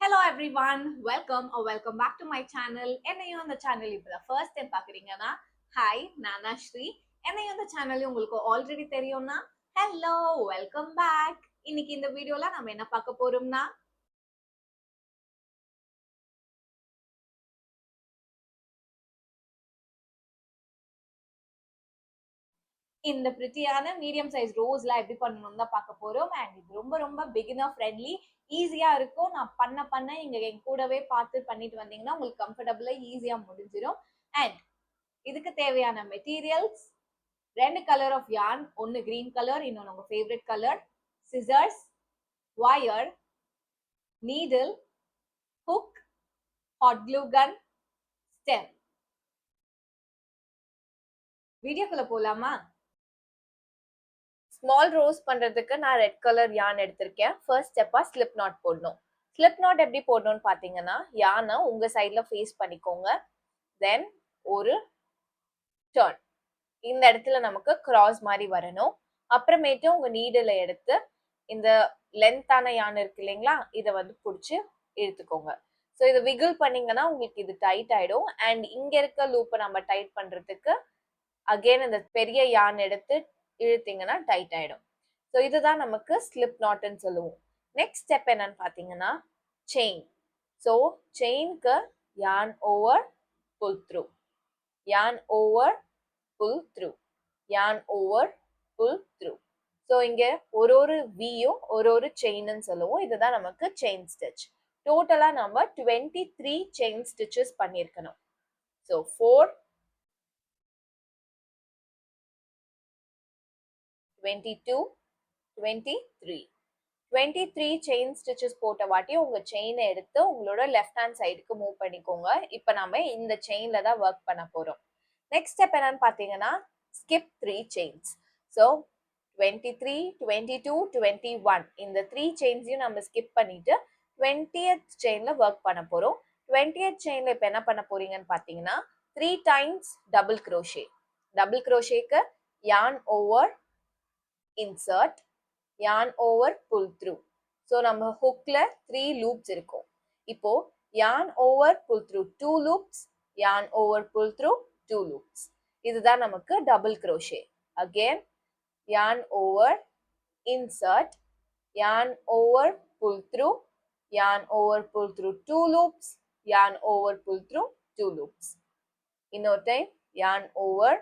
Hello everyone, welcome back to my channel. என்னையும் அந்த channel இப்போ ஃபர்ஸ்ட் டைம் பாக்குறீங்கன்னா ஹாய் நானா ஸ்ரீ. என்னையும் அந்த சேனல் உங்களுக்கு ஆல்ரெடி தெரியும்னா ஹலோ வெல்கம் பேக். இன்னைக்கு இந்த வீடியோல நம்ம என்ன பார்க்க போறோம்னா இந்த பிரிட்டியான மீடியம் சைஸ் ரோஸ்லாம் எப்படி பண்ணணும்னு தான் பார்க்க போறோம். அண்ட் இது ரொம்ப ரொம்ப பிகினர் ஃப்ரெண்ட்லி, ஈஸியா இருக்கும். நான் பண்ண நீங்க என் கூடவே பார்த்து பண்ணிட்டு வந்தீங்கன்னா உங்களுக்கு கம்ஃபர்டபுளா ஈஸியா முடிஞ்சிடும். அண்ட் இதுக்கு தேவையான மெட்டீரியல்ஸ் ரெண்டு கலர் ஆஃப் yarn, ஒன்னு கிரீன் கலர், இன்னொன்னு உங்க favourite colour, scissors, wire, needle, hook, hot glue gun, stem. வீடியோக்குள்ள போலாமா? ஸ்மால் ரோஸ் பண்றதுக்கு நான் ரெட் கலர் yarn எடுத்திருக்கேன். ஃபர்ஸ்ட் ஸ்டெப்பா ஸ்லிப் நாட் போடணும். ஸ்லிப் நாட் எப்படி போடணும்னு பாத்தீங்கன்னா, yarn உங்க சைட்ல ஃபேஸ் பண்ணிக்கோங்க. தென் ஒரு டர்ன், இந்த இடத்துல நமக்கு கிராஸ் மாதிரி வரணும். அப்புறமேட்டு உங்க நீடில எடுத்து இந்த லென்த்தான yarn இருக்கு இல்லைங்களா, இதை வந்து பிடிச்சி இழுத்துக்கோங்க. ஸோ இதை விகிள் பண்ணீங்கன்னா உங்களுக்கு இது டைட் ஆயிடும். அண்ட் இங்க இருக்க லூப்பை நம்ம டைட் பண்றதுக்கு அகெயின் இந்த பெரிய yarn எடுத்து இழுத்தீங்கன்னா டைட் ஆயிடும். ஸோ இதுதான் நமக்கு ஸ்லிப் நாட்னு சொல்லுவோம். நெக்ஸ்ட் ஸ்டெப் என்னன்னு பார்த்தீங்கன்னா செயின். ஸோ செயின்க்கு yarn over pull through, yarn over pull through, yarn over pull through. So இங்க ஒரு வியும் ஒரு செயின்னு சொல்லுவோம். இதுதான் நமக்கு செயின் ஸ்டிச். டோட்டலா நம்ம 23 செயின் ஸ்டிச்சஸ் பண்ணியிருக்கணும். ஸோ 4, 22, 23 23 செயின் ஸ்டிச்சஸ் போட்ட வாட்டி உங்க செயினை எடுத்து உங்களோட லெஃப்ட் ஹேண்ட் சைடுக்கு மூவ் பண்ணிக்கோங்க. இப்போ நம்ம இந்த செயின்ல தான் ஒர்க் பண்ண போறோம். நெக்ஸ்ட் ஸ்டெப் என்னன்னு பார்த்தீங்கன்னா ஸ்கிப் 3 செயின்ஸ். ஸோ 23, 22, 21 இந்த 3 செயின்ஸையும் நம்ம ஸ்கிப் பண்ணிட்டு 20th செயின்ல ஒர்க் பண்ண போறோம். 20th செயின்ல இப்போ என்ன பண்ண போறீங்கன்னு பார்த்தீங்கன்னா 3 டைம்ஸ் டபுள் க்ரோஷே. டபுள் க்ரோஷேக்கு yarn over insert, yarn over pull through. So நம்ம ஹுக்ல 3 லூப்ஸ் இருக்கும். இப்போ yarn over pull through 2 loops, yarn over pull through 2 loops. இதுதான் நமக்கு double crochet. Again yarn over insert, yarn over pull through, yarn over pull through 2 loops, yarn over pull through 2 loops. இன்னொரு time yarn over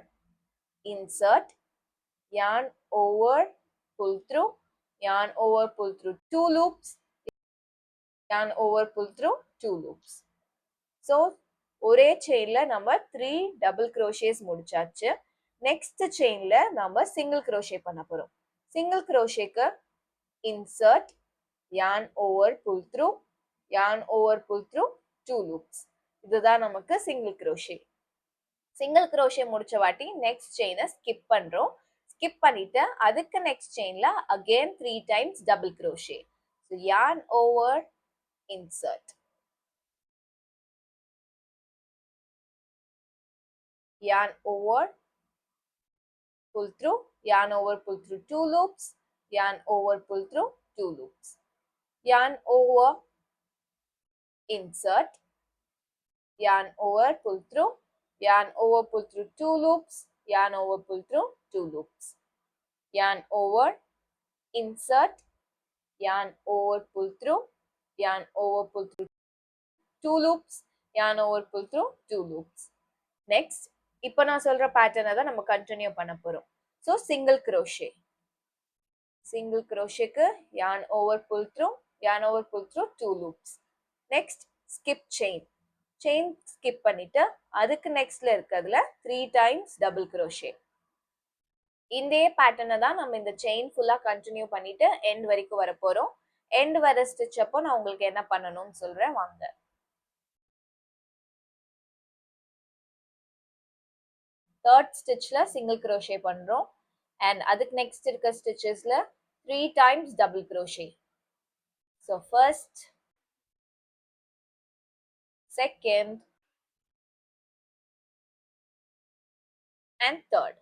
insert, yarn over pull through, yarn over pull through 2 loops, yarn over pull through 2 loops. So ஒரே செயின்ல நம்ம 3 double crochets முடிச்சாச்சு. Next செயின்ல நம்ம single crochet பண்ண போறோம். Single க்ரோஷேக்கு insert, yarn over pull through, yarn over pull through 2 loops. இதுதான் நமக்கு சிங்கிள் க்ரோஷே. சிங்கிள் க்ரோஷே முடிச்ச வாட்டி நெக்ஸ்ட் செயினை ஸ்கிப் பண்றோம். ஸ்கிப் பண்ணிட்டு அதுக்கு நெக்ஸ்ட் செயின்ல again 3 times double crochet. So yarn over insert, yarn over pull through, yarn over pull through 2 loops, yarn over pull through 2 loops, yarn over insert, yarn over pull through, yarn over pull through 2 loops, yarn over pull through 2 loops, yarn over insert, yarn over pull through, yarn over pull through 2 loops, yarn over pull through 2 loops. Next, இப்போ நான் சொல்ற பேட்டர்னை தான் நம்ம continue பண்ண போறோம். So single crochet. Single க்ரோஷேக்கு yarn over pull through, yarn over pull through 2 loops. Next skip chain. Chain skip பண்ணிட்டு அதுக்கு நெக்ஸ்ட்ல இருக்கிறதுல 3 டைம்ஸ் டபுள் க்ரோஷே. இந்த பேட்டர்னை தான் நம்ம இந்த செயின் ஃபுல்லா கண்டினியூ பண்ணிட்டு எண்ட் வரைக்கும் வர போறோம். எண்ட் வர ஸ்டிச் அப்போ நான் உங்களுக்கு என்ன பண்ணணும்னு சொல்றேன் வாங்க. தேர்ட் ஸ்டிச்ல சிங்கிள் க்ரோஷே பண்றோம். அண்ட் அதுக்கு நெக்ஸ்ட் இருக்க ஸ்டிச்சஸ்ல 3 times double crochet. So first, second and third.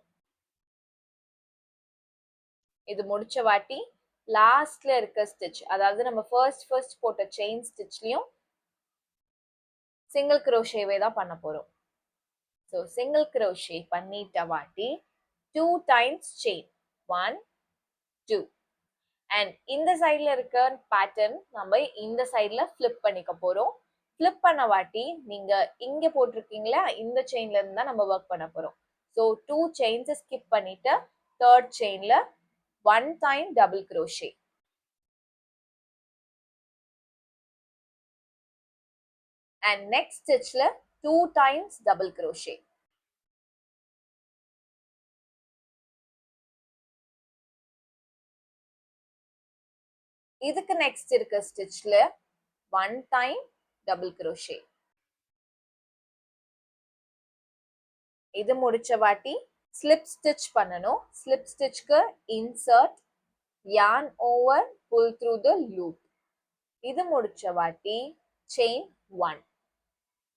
இது முடிச்ச வாட்டி லாஸ்ட்ல இருக்க ஸ்டிச், அதாவது நம்ம ஃபர்ஸ்ட் போட்ட செயின் ஸ்டிச்லயும் சிங்கிள் crochetவே தான் பண்ண போறோம். ஸோ சிங்கிள் crochet பண்ணிட்ட வாட்டி 2 டைம்ஸ் செயின், 1 2. அண்ட் இந்த சைட்ல இருக்க பேட்டர்ன் நம்ம இந்த சைட்ல ஃபிளிப் பண்ணிக்க போறோம். ஃபிளிப் பண்ண வாட்டி நீங்க இங்க போட்டிருக்கீங்களா, இந்த செயின்ல இருந்து தான் நம்ம ஒர்க் பண்ண போறோம். ஸோ 2 செயின்ஸ் ஸ்கிப் பண்ணிட்டு தேர்ட் செயின்ல 1 time double crochet. And next ஸ்டிச்ல 2 டைம்ஸ் டபுள் crochet. இதுக்கு நெக்ஸ்ட் இருக்க ஸ்டிச்ல 1 டைம் டபுள் crochet. இது முடிச்ச வாட்டி ஸ்லிப் ஸ்டிச் பண்ணணும். ஸ்லிப் ஸ்டிச்க்கு insert, yarn over, pull through the loop. இது முடிச்ச வாட்டி செயின் 1.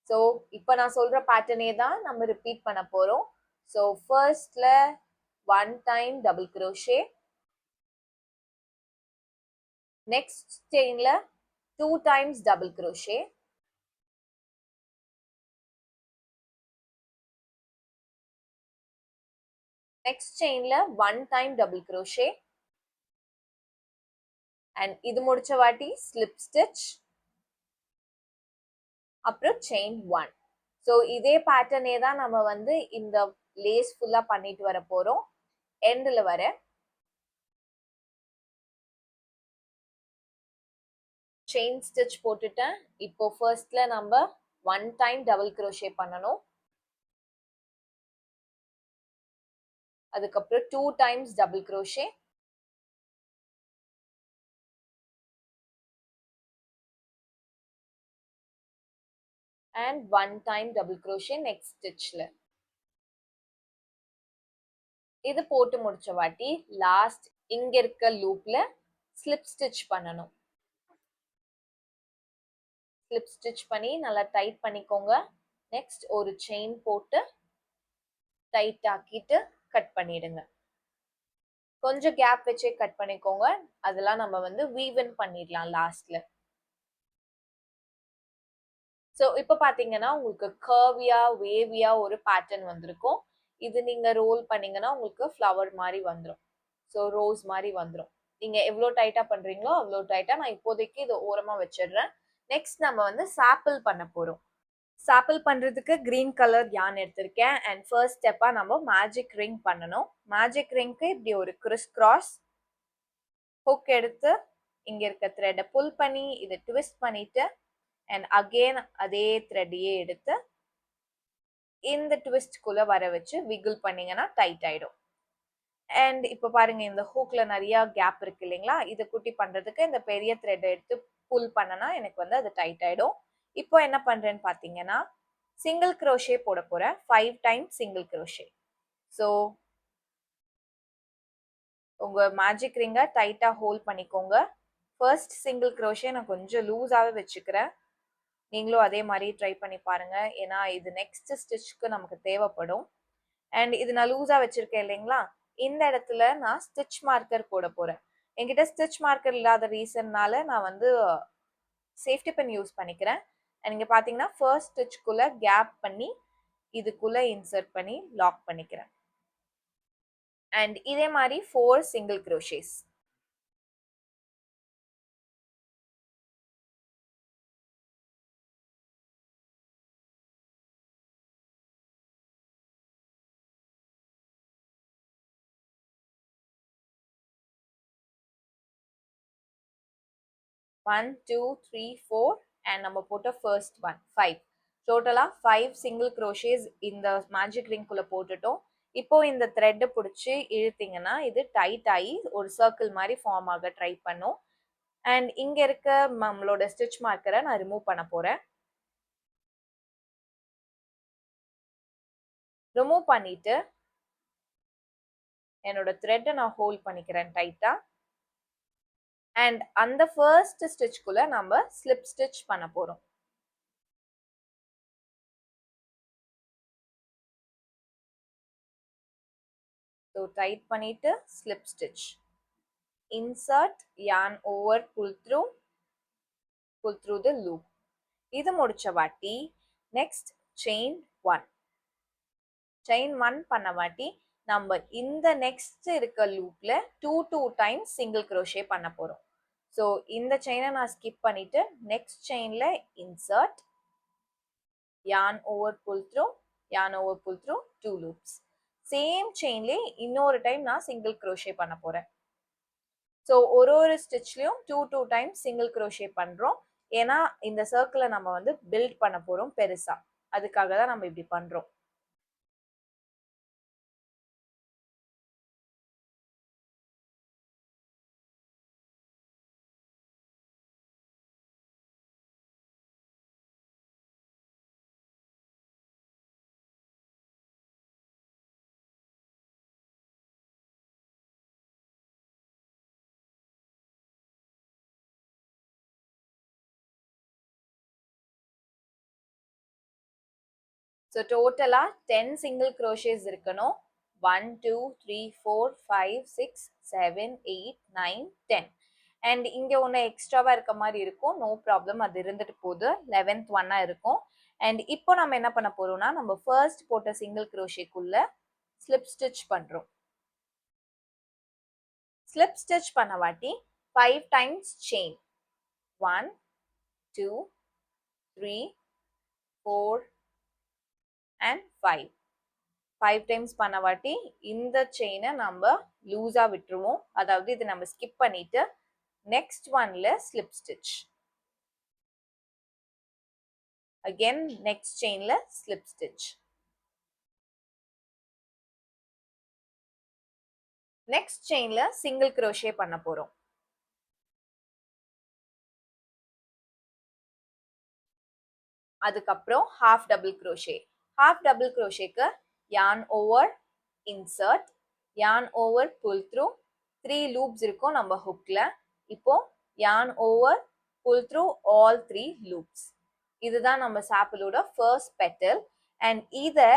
ஸோ இப்போ நான் சொல்ற பேட்டர்னே தான் நம்ம ரிப்பீட் பண்ண போறோம். ஸோ ஃபர்ஸ்ட்ல 1 டைம் டபுள் crochet, நெக்ஸ்ட் செயின்ல 2 டைம்ஸ் டபுள் crochet, நெக்ஸ்ட் செயின்ல 1 டைம் டபுள் crochet, அண்ட் இது முடிச்ச வாட்டி ஸ்லிப் ஸ்டிச், அப்புறம் செயின் 1. ஸோ இதே பேட்டர்னே தான் நம்ம வந்து இந்த லேஸ் ஃபுல்லா பண்ணிட்டு வர போறோம். எண்ட்ல வர செயின் ஸ்டிச் போட்டுட்டேன். இப்போ ஃபர்ஸ்ட்ல நம்ம 1 டைம் டபுள் crochet பண்ணணும். அதுக்கப்புறம் 2 times double crochet, and 1 time double crochet next ஸ்டிச்ல. இது போட்டு முடிச்ச வாட்டி லாஸ்ட் இங்க இருக்க லூப்ல ஸ்லிப் ஸ்டிச் பண்ணணும். ஸ்லிப் ஸ்டிச் பண்ணி நல்லா டைட் பண்ணிக்கோங்க. நெக்ஸ்ட் ஒரு செயின் போட்டு டைட் ஆக்கிட்டு கட் பண்ணிடுங்க. கொஞ்சம் கேப் வச்சே கட் பண்ணிக்கோங்க. அதெல்லாம் நம்ம வந்து வீவ் இன் பண்ணிடலாம் லாஸ்ட்ல. ஸோ இப்போ பாத்தீங்கன்னா உங்களுக்கு கர்வியா வேவியா ஒரு பேட்டர்ன் வந்திருக்கும். இது நீங்க ரோல் பண்ணீங்கன்னா உங்களுக்கு ஃப்ளவர் மாதிரி வந்துடும். ஸோ ரோஸ் மாதிரி வந்துடும். நீங்க எவ்வளோ டைட்டா பண்றீங்களோ அவ்வளோ டைட்டா. நான் இப்போதைக்கு இதை ஓரமா வச்சிடுறேன். நெக்ஸ்ட் நம்ம வந்து சாப்பிள் பண்ண போறோம். சாப்பிள் பண்றதுக்கு கிரீன் கலர் yarn எடுத்திருக்கேன். அண்ட் ஃபர்ஸ்ட் ஸ்டெப்பா நம்ம மேஜிக் ரிங் பண்ணணும். மேஜிக் ரிங்க்கு இப்படி ஒரு கிறிஸ் கிராஸ் ஹுக் எடுத்து இங்க இருக்க த்ரெட்டை புல் பண்ணி இதை ட்விஸ்ட் பண்ணிட்டு அண்ட் அகெயின் அதே த்ரெட்டையே எடுத்து இந்த ட்விஸ்ட்குள்ள வர வச்சு விகிள் பண்ணீங்கன்னா டைட் ஆயிடும். அண்ட் இப்போ பாருங்க இந்த ஹூக்ல நிறைய கேப் இருக்கு இல்லைங்களா, இதை குட்டி பண்றதுக்கு இந்த பெரிய த்ரெட்டை எடுத்து புல் பண்ணனா எனக்கு வந்து அது டைட் ஆயிடும். இப்போ என்ன பண்றேன்னு பாத்தீங்கன்னா சிங்கிள் crochet போட போறேன். 5 டைம்ஸ் சிங்கிள் crochet. ஸோ உங்க மேஜிக் ரிங்கை டைட்டா ஹோல்ட் பண்ணிக்கோங்க. ஃபர்ஸ்ட் சிங்கிள் crochet நான் கொஞ்சம் லூஸாவே வச்சுக்கிறேன். நீங்களும் அதே மாதிரி ட்ரை பண்ணி பாருங்க. ஏன்னா இது நெக்ஸ்ட் ஸ்டிச்க்கு நமக்கு தேவைப்படும். அண்ட் இது நான் லூஸா வச்சிருக்கேன் இல்லைங்களா, இந்த இடத்துல நான் ஸ்டிச் மார்க்கர் போட போறேன். என்கிட்ட ஸ்டிச் மார்க்கர் இல்லாத ரீசன்னால நான் வந்து சேஃப்டி பென் யூஸ் பண்ணிக்கிறேன். அண்ட் இங்க பாத்தீங்கன்னா ஃபர்ஸ்ட் ஸ்டிச்க்குள்ள கேப் பண்ணி இதுக்குள்ள இன்சர்ட் பண்ணி லாக் பண்ணிக்கிறேன். அண்ட் இதே மாதிரி 4 single crochet. One two three four and நம்ம போட்ட ஃபர்ஸ்ட் ஒன் 5. டோட்டலா 5 சிங்கிள் crochet இந்த மேஜிக் ரிங் குள்ள போட்டுட்டோம். இப்போ இந்த த்ரெட்டை பிடிச்சி இழுத்தீங்கன்னா இது டைட் ஆகி ஒரு சர்க்கிள் மாதிரி ஃபார்ம் ஆக ட்ரை பண்ணும். அண்ட் இங்க இருக்க நம்மளோட ஸ்டிச் மார்க்கரை நான் ரிமூவ் பண்ண போறேன். ரிமூவ் பண்ணிட்டு என்னோட த்ரெட்டை நான் ஹோல்ட் பண்ணிக்கிறேன் டைட்டா. அண்ட் அந்த ஃபர்ஸ்ட் ஸ்டிச்க்குள்ள நம்ம ஸ்லிப் ஸ்டிச் பண்ண போறோம். ஸோ டைட் பண்ணிட்டு slip stitch. insert yarn over, pull through the loop. இது முடிச்ச வாட்டி நெக்ஸ்ட் செயின் 1. செயின் 1 பண்ண வாட்டி நம்ம இந்த நெக்ஸ்ட் இருக்க லூப்ல 2 டைம்ஸ் சிங்கிள் crochet பண்ண போறோம். ஸோ இந்த செயினை நான் ஸ்கிப் பண்ணிட்டு நெக்ஸ்ட் செயின்ல insert yarn over, pull through, yarn over, pull through, 2 loops. Same செயின்லேயே இன்னொரு டைம் நான் சிங்கிள் crochet பண்ண போறேன். ஸோ ஒரு ஸ்டிச்லயும் 2 டைம்ஸ் சிங்கிள் crochet பண்றோம். ஏன்னா இந்த சர்க்கிளை நம்ம வந்து பில்ட் பண்ண போறோம் பெருசா, அதுக்காக தான் நம்ம இப்படி பண்றோம். ஸோ டோட்டலா 10 சிங்கிள் crochet இருக்கணும். 1 2 3 4 5 6 7 8 9 10. அண்ட் இங்க ஒன்று எக்ஸ்ட்ராவா இருக்க மாதிரி இருக்கும், நோ ப்ராப்ளம், அது இருந்துட்டு போகுது. 11th ஒன்னா இருக்கும். அண்ட் இப்போ நம்ம என்ன பண்ண போறோம்னா நம்ம ஃபர்ஸ்ட் போட்ட சிங்கிள் crochetக்குள்ள ஸ்லிப் ஸ்டிச் பண்றோம். ஸ்லிப் ஸ்டிச் பண்ண வாட்டி 5 டைம்ஸ் செயின் 1 2 3 4 and 5 டைம்ஸ் பண்ண வாட்டி இந்த செயினை நம்ம லூஸா விட்டுருவோம். அதாவது இது நம்ம ஸ்கிப் பண்ணிட்டு நெக்ஸ்ட் ஒன்ல ஸ்லிப் ஸ்டிச், அகைன் நெக்ஸ்ட் செயின்ல ஸ்லிப் ஸ்டிச், நெக்ஸ்ட் செயின்ல சிங்கிள் crochet பண்ண போறோம். அதுக்கப்புறம் half double crochet. half double crochetக்கு yarn over, insert, yarn over, pull through, 3 loops இருக்கும் நம்ம ஹுக்ல. இப்போ yarn over, pull through all 3 loops. இதுதான் நம்ம சாப்பிளோட ஃபர்ஸ்ட் பெட்டல். அண்ட் இத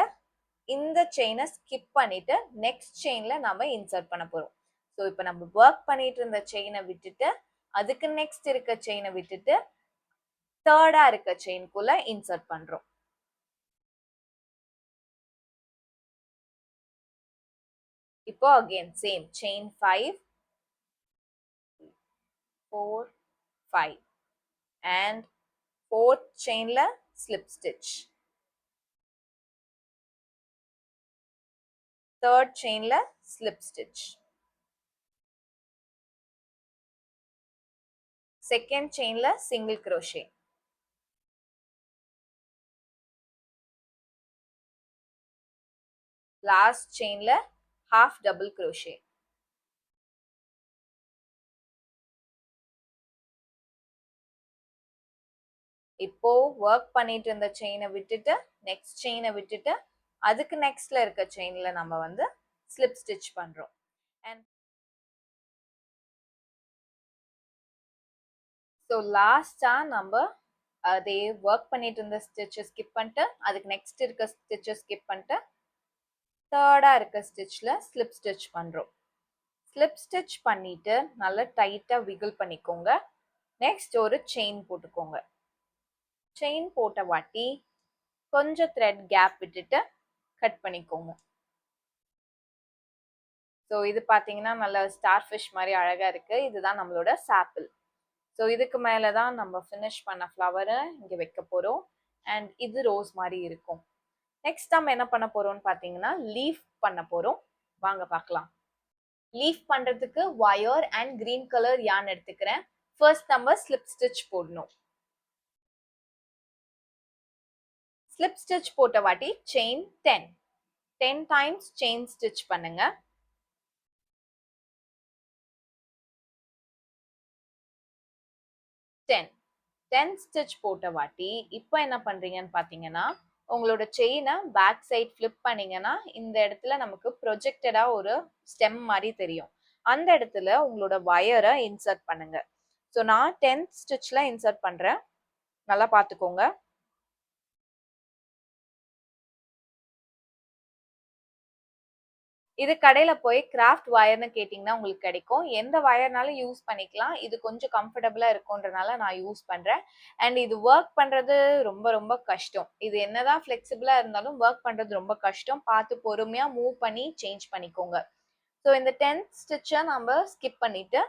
இந்த செயினை ஸ்கிப் பண்ணிட்டு நெக்ஸ்ட் செயின்ல நம்ம இன்சர்ட் பண்ண போறோம். ஸோ இப்போ நம்ம ஒர்க் பண்ணிட்டு இருந்த செயினை விட்டுட்டு அதுக்கு நெக்ஸ்ட் இருக்க செயினை விட்டுட்டு தேர்டா இருக்க செயின்குள்ள இன்சர்ட் பண்றோம். இப்போ again same chain 5 4 5 and fourth செயின்ல ஸ்லிப் ஸ்டிச், தேர்ட் செயின்ல ஸ்லிப் ஸ்டிச், செகண்ட் செயின்ல சிங்கிள் crochet, லாஸ்ட் செயின்ல half double crochet. இப்போ ஒர்க் பண்ணிட்டு இருந்த செயினை விட்டுட்டு நெக்ஸ்ட் செயினை விட்டுட்டு அதுக்கு நெக்ஸ்ட்ல இருக்க செயின்ல நம்ம வந்து ஸ்லிப் ஸ்டிச் பண்றோம். அண்ட் ஸோ லாஸ்டா நம்ம அதே ஒர்க் பண்ணிட்டு இருந்த ஸ்டிச்சை ஸ்கிப் பண்ணிட்டு அதுக்கு நெக்ஸ்ட் இருக்க ஸ்டிச்சை ஸ்கிப் பண்ணிட்டு தேர்டா இருக்க ஸ்டிச்ல ஸ்லிப் ஸ்டிச் பண்றோம். ஸ்லிப் ஸ்டிச் பண்ணிட்டு நல்லா டைட்டா விகிள் பண்ணிக்கோங்க. நெக்ஸ்ட் ஒரு செயின் போட்டுக்கோங்க. செயின் போட்ட வாட்டி கொஞ்சம் த்ரெட் கேப் விட்டுட்டு கட் பண்ணிக்கோங்க. ஸோ இது பார்த்தீங்கன்னா நல்ல ஸ்டார் ஃபிஷ் மாதிரி அழகா இருக்கு. இதுதான் நம்மளோட சாப்பிள். ஸோ இதுக்கு மேலே தான் நம்ம ஃபினிஷ் பண்ண ஃப்ளவரை இங்கே வைக்க போகிறோம். அண்ட் இது ரோஸ் மாதிரி இருக்கும். நெக்ஸ்ட் நம்ம என்ன பண்ண போறோம்னு பார்த்தீங்கன்னா லீஃப் பண்ண போறோம். வாங்க பார்க்கலாம். லீஃப் பண்றதுக்கு wire and green colour yarn எடுத்துக்கிறேன். ஃபர்ஸ்ட் நம்ம ஸ்லிப் ஸ்டிச் போடணும். ஸ்லிப் ஸ்டிச் போட்ட வாட்டி செயின் 10 டைம்ஸ் செயின் ஸ்டிச் பண்ணுங்க. டென் ஸ்டிச் போட்ட வாட்டி இப்போ என்ன பண்றீங்கன்னு பார்த்தீங்கன்னா உங்களோட செயினை பேக் சைட் ஃபிளிப் பண்ணீங்கன்னா இந்த இடத்துல நமக்கு ப்ரொஜெக்டடா ஒரு ஸ்டெம் மாதிரி தெரியும். அந்த இடத்துல உங்களோட வயரை இன்சர்ட் பண்ணுங்க. ஸோ நான் 10th ஸ்டிச்ல இன்சர்ட் பண்றேன், நல்லா பார்த்துக்கோங்க. இது கடையில போய் கிராஃப்ட் வயர்னு கேட்டிங்கன்னா உங்களுக்கு கிடைக்கும். எந்த வயர்னாலும் யூஸ் பண்ணிக்கலாம். இது கொஞ்சம் கம்ஃபர்டபுளா இருக்குன்றனால நான் யூஸ் பண்றேன். அண்ட் இது ஒர்க் பண்றது ரொம்ப ரொம்ப கஷ்டம். இது என்னதான் ஃப்ளெக்சிபிளா இருந்தாலும் ஒர்க் பண்றது ரொம்ப கஷ்டம். பார்த்து பொறுமையா மூவ் பண்ணி சேஞ்ச் பண்ணிக்கோங்க. ஸோ இந்த 10th ஸ்டிச்சை நம்ம ஸ்கிப் பண்ணிட்டு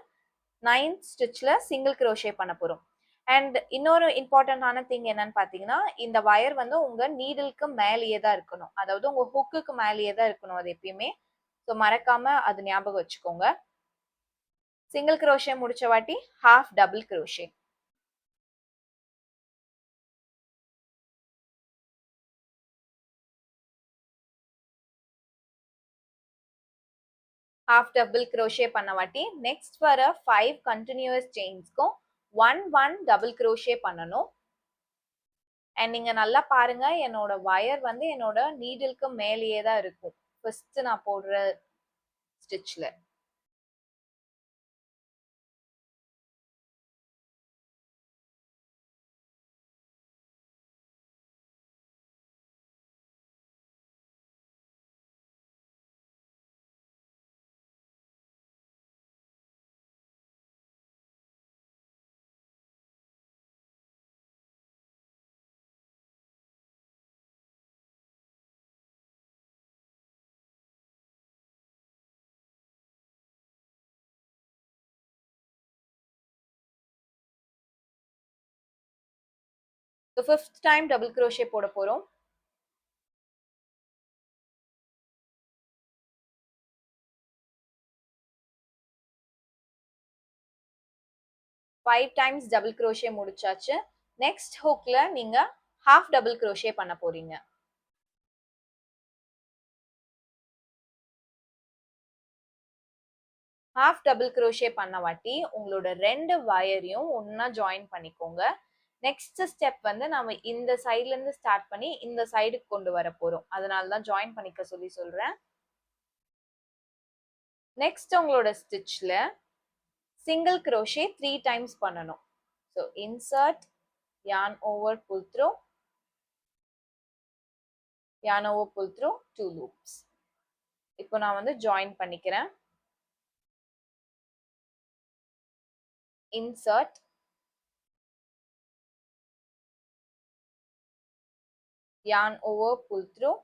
9th ஸ்டிச்ல சிங்கிள் க்ரோஷே பண்ண போறோம். அண்ட் இன்னொரு இம்பார்ட்டன்டான திங் என்னன்னு பாத்தீங்கன்னா, இந்த வயர் வந்து உங்க நீடிலுக்கு மேலேயே தான் இருக்கணும். அதாவது உங்க ஹுக்குக்கு மேலேயே தான் இருக்கணும் அது எப்பயுமே. ஸோ மறக்காம அது ஞாபகம் வச்சுக்கோங்க. சிங்கிள் க்ரோஷே முடிச்ச வாட்டி half double crochet. Half double crochet பண்ண வாட்டி நெக்ஸ்ட் வர 5 கண்டினியூஸ் செயின்ஸ்க்கும் 1 டபுள் க்ரோஷே பண்ணணும். அண்ட் நீங்க நல்லா பாருங்க, என்னோட வயர் வந்து என்னோட நீடிலுக்கு மேலேயே தான் இருக்கும் ஃபர்ஸ்ட் நான் போடுற ஸ்டிச்ல. So 5th time double crochet போட போறோம். ஃபைவ் டைம்ஸ் டபுள் க்ரோஷே முடிச்சாச்சு. நெக்ஸ்ட் ஹூக்ல நீங்க ஹாஃப் டபுள் க்ரோஷே பண்ண போறீங்க. ஹாஃப் டபுள் க்ரோஷே பண்ண வாட்டி உங்களோட 2 வயரையும் ஒன்னா ஜாயின் பண்ணிக்கோங்க. நெக்ஸ்ட் ஸ்டெப் வந்து நம்ம இந்த சைட்ல இருந்து ஸ்டார்ட் பண்ணி இந்த சைடுக்கு கொண்டு வர போறோம். அதனால தான் ஜாயின் பண்ணிக்க சொல்லி சொல்றேன். நெக்ஸ்ட் உங்களோட ஸ்டிச்ல சிங்கிள் க்ரோஷே 3 டைம்ஸ் பண்ணணும். So insert, yarn over, pull through, yarn over, pull through, 2 loops. இப்போ நான் வந்து ஜாயின் பண்ணிக்கிறேன். Insert, yarn over, pull through,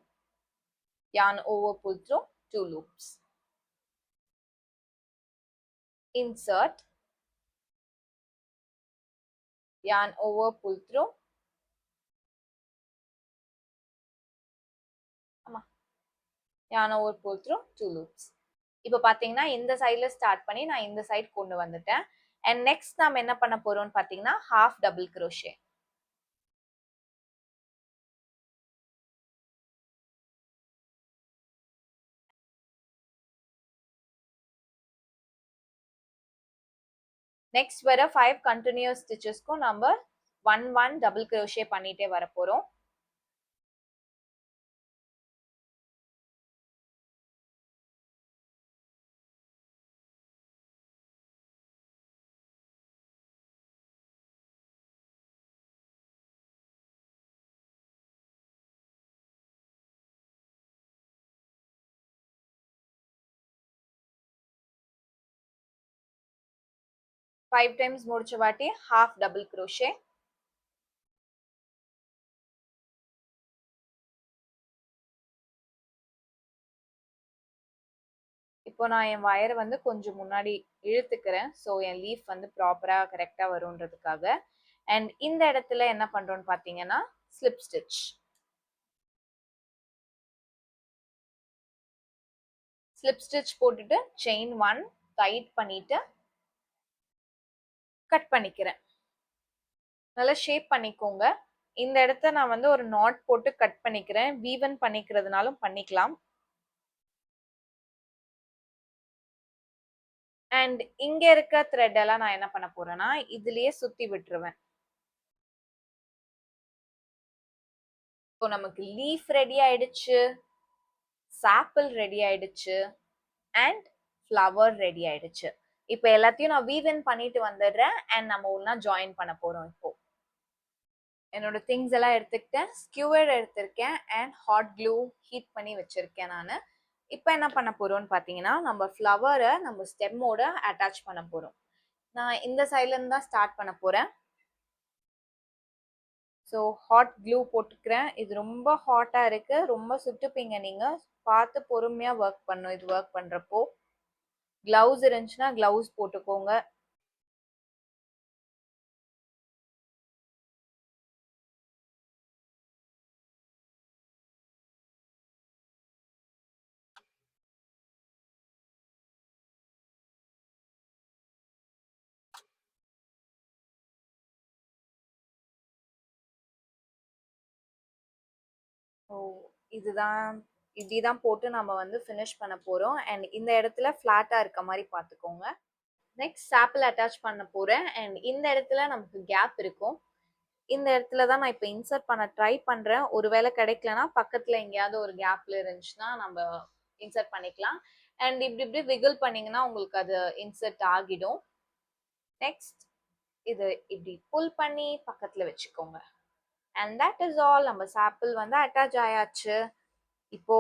yarn over, pull through, 2 loops. Insert, yarn over, pull through, yarn over, pull through, 2 loops. இப்போ பாத்தீங்கன்னா இந்த சைடுல start பண்ணி நான் இந்த சைடு கொண்டு வந்துட்டேன். அண்ட் நெக்ஸ்ட் நாம என்ன பண்ண போறோம்னு பாத்தீங்கன்னா ஹாஃப் டபுள் க்ரோஷே. நெக்ஸ்ட் வர 5 கண்டினியூஸ் ஸ்டிச்சஸ்க்கும் நம்ம 1 டபுள் க்ரோஷே பண்ணிட்டே வர போறோம். ஃபைவ் டைம்ஸ் முடிச்ச வாட்டி ஹாஃப் டபுள் க்ரோஷே. இப்போ நான் என் வயரை வந்து கொஞ்சம் முன்னாடி இழுத்துக்கிறேன். ஸோ என் லீஃப் வந்து ப்ராப்பரா கரெக்டா வரும்ன்றதுக்காக. அண்ட் இந்த இடத்துல என்ன பண்றோம்னு பாத்தீங்கன்னா ஸ்லிப் ஸ்டிச். ஸ்லிப் ஸ்டிச் போட்டுட்டு செயின் 1 டைட் பண்ணிட்டு கட் பண்ணிக்கிறேன். நல்லா ஷேப் பண்ணிக்கோங்க. இந்த இடத்த நான் வந்து ஒரு நாட் போட்டு கட் பண்ணிக்கிறேன். வீவன் பண்ணிக்கிறதுனாலும் பண்ணிக்கலாம். அண்ட் இங்க இருக்க த்ரெட் எல்லாம் நான் என்ன பண்ண போறேன்னா இதுலயே சுத்தி விட்டுருவேன். இப்போ நமக்கு லீஃப் ரெடி ஆயிடுச்சு, சாப்பிள் ரெடி ஆயிடுச்சு, அண்ட் ஃப்ளவர் ரெடி ஆயிடுச்சு. இப்போ எல்லாத்தையும் நான் வீவன் பண்ணிட்டு வந்துடுறேன். அண்ட் நம்ம ஒன்னா ஜாயின் பண்ண போறோம். இப்போ என்னோட திங்ஸ் எல்லாம் எடுத்துக்கிட்டேன். ஸ்கியூவர் எடுத்திருக்கேன் அண்ட் ஹாட் க்ளூ ஹீட் பண்ணி வச்சிருக்கேன் நான். இப்போ என்ன பண்ண போறோம்னு பார்த்தீங்கன்னா, நம்ம ஃப்ளவரை நம்ம ஸ்டெம்மோட அட்டாச் பண்ண போறோம். நான் இந்த சைட்ல இருந்து தான் ஸ்டார்ட் பண்ண போறேன். ஸோ ஹாட் க்ளூ போட்டுக்கிறேன். இது ரொம்ப ஹாட்டா இருக்கு. ரொம்ப சுட்டுப்பீங்க நீங்க. பார்த்து பொறுமையா ஒர்க் பண்ணணும் இது ஒர்க் பண்றப்போ. கிளவுஸ் இருந்துச்சுன்னா கிளவுஸ் போட்டுக்கோங்க. ஸோ இதுதான் இப்படிதான் போட்டு நம்ம வந்து ஃபினிஷ் பண்ண போறோம். அண்ட் இந்த இடத்துல ஃபிளாட்டா இருக்க மாதிரி பார்த்துக்கோங்க. நெக்ஸ்ட் சாப்பிள் அட்டாச் பண்ண போறேன். அண்ட் இந்த இடத்துல நமக்கு கேப் இருக்கும். இந்த இடத்துல தான் நான் இப்போ இன்சர்ட் பண்ண ட்ரை பண்றேன். ஒருவேளை கிடைக்கலனா பக்கத்துல எங்கேயாவது ஒரு கேப்ல இருந்துச்சுன்னா நம்ம இன்சர்ட் பண்ணிக்கலாம். அண்ட் இப்படி இப்படி விகிள் பண்ணீங்கன்னா உங்களுக்கு அது இன்சர்ட் ஆகிடும். நெக்ஸ்ட் இது இப்படி புல் பண்ணி பக்கத்துல வச்சுக்கோங்க. And that is all. நம்ம சாப்பிள் வந்து அட்டாச் ஆயாச்சு. இப்போ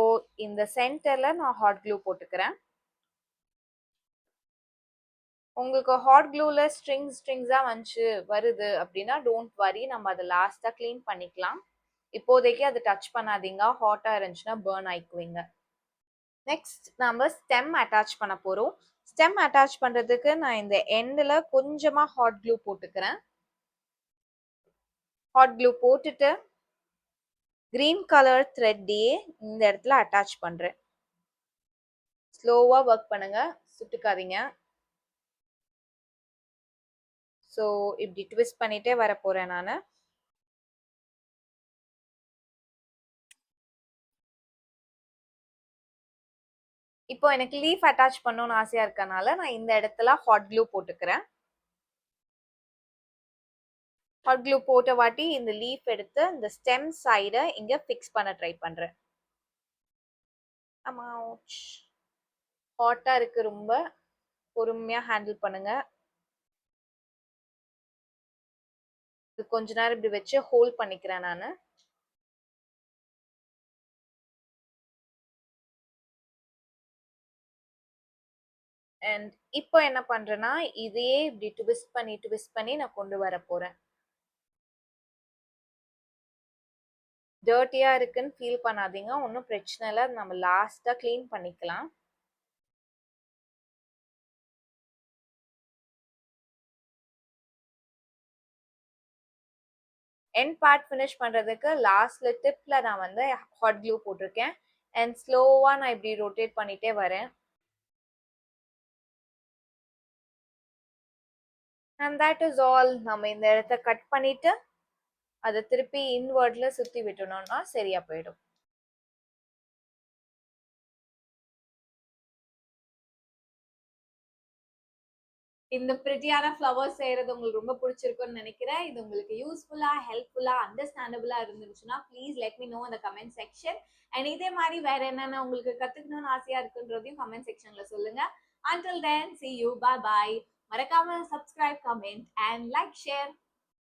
இந்த சென்டர்ல நான் ஹாட் க்ளூ போட்டுக்கிறேன். உங்களுக்கு ஹாட் க்ளூல ஸ்ட்ரிங்ஸா வருது அப்படின்னா டோன்ட் வரி, நம்ம அதை லாஸ்டா க்ளீன் பண்ணிக்கலாம். இப்போதைக்கு அதை டச் பண்ணாதீங்க, ஹாட்டா இருந்துச்சுன்னா பர்ன் ஆயிக்குவீங்க. நெக்ஸ்ட் நம்ம ஸ்டெம் அட்டாச் பண்ண போறோம். ஸ்டெம் அட்டாச் பண்றதுக்கு நான் இந்த எண்ட்ல கொஞ்சமா ஹாட் க்ளூ போட்டுக்கிறேன். ஹாட் க்ளூ போட்டுட்டு கிரீன் கலர் த்ரெட்டையே இந்த இடத்துல அட்டாச் பண்றேன். ஸ்லோவா ஒர்க் பண்ணுங்க, சுட்டுக்காதீங்க. ஸோ இப்படி ட்விஸ்ட் பண்ணிட்டே வர போறேன் நான். இப்போ எனக்கு லீஃப் அட்டாச் பண்ணணும்னு ஆசையா இருக்கனால நான் இந்த இடத்துல ஹாட் க்ளூ போட்டுக்கிறேன். ஹாட் க்ளூ போட்ட வாட்டி இந்த லீஃப் எடுத்து இந்த ஸ்டெம் சைடை இங்க ஃபிக்ஸ் பண்ண ட்ரை பண்றேன். ஹாட்டா இருக்கு, ரொம்ப பொறுமையா ஹேண்டில் பண்ணுங்க. இது கொஞ்ச நேரம் இப்படி வச்சு ஹோல்ட் பண்ணிக்கிறேன் நான். அண்ட் இப்போ என்ன பண்றேன்னா இதையே இப்படி ட்விஸ்ட் பண்ணி நான் கொண்டு வர போறேன். டர்ட்டியா இருக்குன்னு ஃபீல் பண்ணாதீங்க, ஒன்றும் பிரச்சனை இல்லை, நம்ம லாஸ்டா க்ளீன் பண்ணிக்கலாம். எண்ட் பார்ட் ஃபினிஷ் பண்றதுக்கு லாஸ்ட்ல டிப்ல நான் வந்து ஹாட் க்ளூ போட்டிருக்கேன். அண்ட் ஸ்லோவா நான் இப்படி ரொட்டேட் பண்ணிட்டே வரேன். And that is all. நம்ம இந்த இடத்த கட் பண்ணிட்டு அதை திருப்பி இன்வர்ட்ல சுத்தி விட்டணும்னா சரியா போயிடும். இந்த பிரிட்டியான ஃப்ளவர்ஸ் செய்யறது உங்களுக்கு ரொம்ப பிடிச்சிருக்கும்னு நினைக்கிறேன். இது உங்களுக்கு யூஸ்ஃபுல்லா, ஹெல்ப்ஃபுல்லா, அண்டர்ஸ்டாண்டபிளா இருந்துச்சுன்னா ப்ளீஸ் லெட் மீ நோ இந்த கமெண்ட் செக்ஷன். அண்ட் இதே மாதிரி வேற என்னென்ன உங்களுக்கு கத்துக்கணும்னு ஆசையா இருக்குன்றதையும் கமெண்ட் செக்ஷன்ல சொல்லுங்க. Until then, see you. Bye bye. மறக்காம subscribe, comment and like, share.